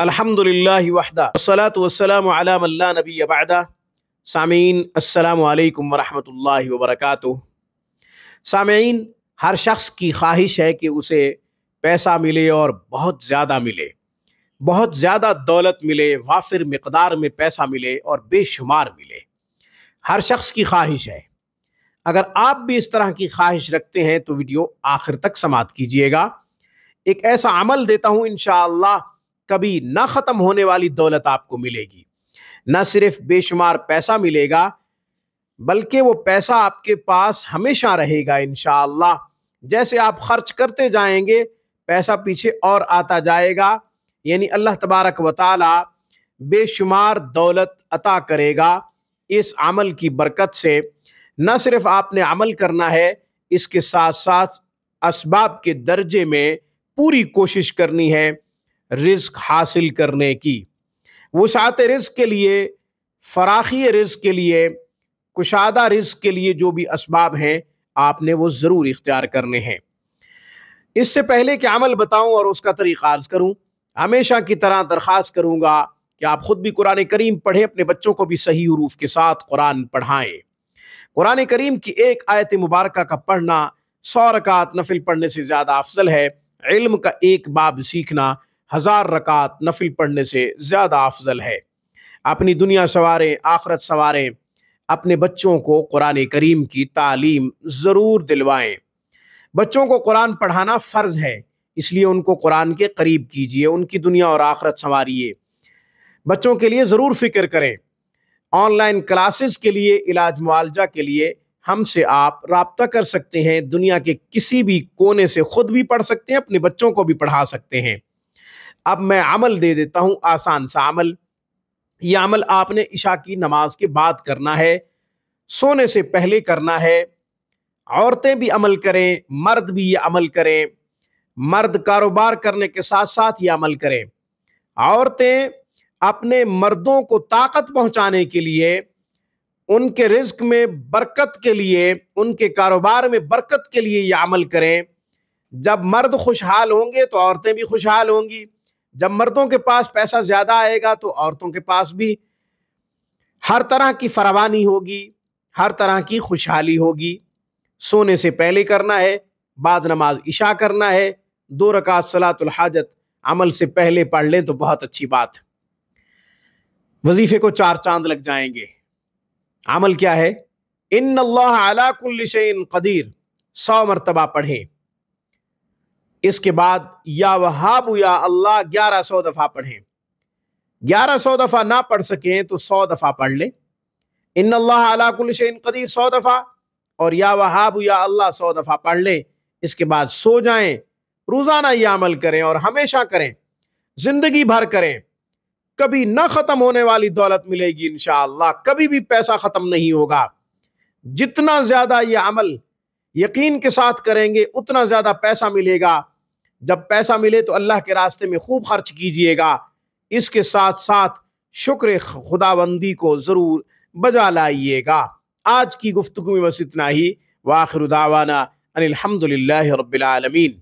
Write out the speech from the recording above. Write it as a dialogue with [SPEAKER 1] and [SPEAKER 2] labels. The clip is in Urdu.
[SPEAKER 1] الحمدللہ وحدہ والصلاة والسلام علی من لا نبی بعدہ۔ سامعین السلام علیکم ورحمۃ اللہ وبرکاتہ۔ سامعین، ہر شخص کی خواہش ہے کہ اسے پیسہ ملے اور بہت زیادہ ملے، بہت زیادہ دولت ملے، وافر مقدار میں پیسہ ملے اور بے شمار ملے۔ ہر شخص کی خواہش ہے۔ اگر آپ بھی اس طرح کی خواہش رکھتے ہیں تو ویڈیو آخر تک سماعت کیجئے گا۔ ایک ایسا عمل دیتا ہوں انشاءاللہ کبھی نہ ختم ہونے والی دولت آپ کو ملے گی۔ نہ صرف بے شمار پیسہ ملے گا بلکہ وہ پیسہ آپ کے پاس ہمیشہ رہے گا انشاءاللہ۔ جیسے آپ خرچ کرتے جائیں گے پیسہ پیچھے اور آتا جائے گا، یعنی اللہ تبارک و تعالی بے شمار دولت عطا کرے گا اس عمل کی برکت سے۔ نہ صرف آپ نے عمل کرنا ہے، اس کے ساتھ ساتھ اسباب کے درجے میں پوری کوشش کرنی ہے رزق حاصل کرنے کی۔ وسعت رزق کے لیے، فراخی رزق کے لیے، کشادہ رزق کے لیے جو بھی اسباب ہیں آپ نے وہ ضرور اختیار کرنے ہیں۔ اس سے پہلے کہ عمل بتاؤں اور اس کا طریقہ عرض کروں، ہمیشہ کی طرح درخواست کروں گا کہ آپ خود بھی قرآن کریم پڑھیں، اپنے بچوں کو بھی صحیح حروف کے ساتھ قرآن پڑھائیں۔ قرآن کریم کی ایک آیت مبارکہ کا پڑھنا 100 رکعت نفل پڑھنے سے زیادہ افضل ہے۔ علم کا ایک باب سیکھنا 1000 رکعت نفل پڑھنے سے زیادہ افضل ہے۔ اپنی دنیا سنواریں، آخرت سنواریں، اپنے بچوں کو قرآن کریم کی تعلیم ضرور دلوائیں۔ بچوں کو قرآن پڑھانا فرض ہے، اس لیے ان کو قرآن کے قریب کیجئے، ان کی دنیا اور آخرت سنواریے۔ بچوں کے لیے ضرور فکر کریں۔ آن لائن کلاسز کے لیے، علاج معالجہ کے لیے ہم سے آپ رابطہ کر سکتے ہیں۔ دنیا کے کسی بھی کونے سے خود بھی پڑھ سکتے ہیں، اپنے بچوں کو بھی پڑھا سکتے ہیں۔ اب میں عمل دے دیتا ہوں، آسان سا عمل۔ یہ عمل آپ نے عشاء کی نماز کے بعد کرنا ہے، سونے سے پہلے کرنا ہے۔ عورتیں بھی عمل کریں، مرد بھی یہ عمل کریں۔ مرد کاروبار کرنے کے ساتھ ساتھ یہ عمل کریں۔ عورتیں اپنے مردوں کو طاقت پہنچانے کے لیے، ان کے رزق میں برکت کے لیے، ان کے کاروبار میں برکت کے لیے یہ عمل کریں۔ جب مرد خوشحال ہوں گے تو عورتیں بھی خوشحال ہوں گی۔ جب مردوں کے پاس پیسہ زیادہ آئے گا تو عورتوں کے پاس بھی ہر طرح کی فراوانی ہوگی، ہر طرح کی خوشحالی ہوگی۔ سونے سے پہلے کرنا ہے، بعد نماز عشاء کرنا ہے۔ 2 رکعت صلاۃ الحاجت عمل سے پہلے پڑھ لیں تو بہت اچھی بات۔ وظیفے کو 4 چاند لگ جائیں گے۔ عمل کیا ہے؟ ان اللہ علی کل شیء قدیر 100 مرتبہ پڑھیں۔ اس کے بعد یا وہاب یا اللہ 1100 دفعہ پڑھیں۔ 1100 دفعہ نہ پڑھ سکیں تو 100 دفعہ پڑھ لیں۔ ان اللہ علی کل شیء قدیر 100 دفعہ اور یا وہاب یا اللہ 100 دفعہ پڑھ لیں۔ اس کے بعد سو جائیں۔ روزانہ یہ عمل کریں اور ہمیشہ کریں، زندگی بھر کریں۔ کبھی نہ ختم ہونے والی دولت ملے گی انشاءاللہ، کبھی بھی پیسہ ختم نہیں ہوگا۔ جتنا زیادہ یہ عمل یقین کے ساتھ کریں گے اتنا زیادہ پیسہ ملے گا۔ جب پیسہ ملے تو اللہ کے راستے میں خوب خرچ کیجئے گا۔ اس کے ساتھ ساتھ شکر خداوندی کو ضرور بجا لائیے گا۔ آج کی گفتگو میں بس اتنا ہی۔ وآخر دعوانا ان الحمدللہ رب العالمین۔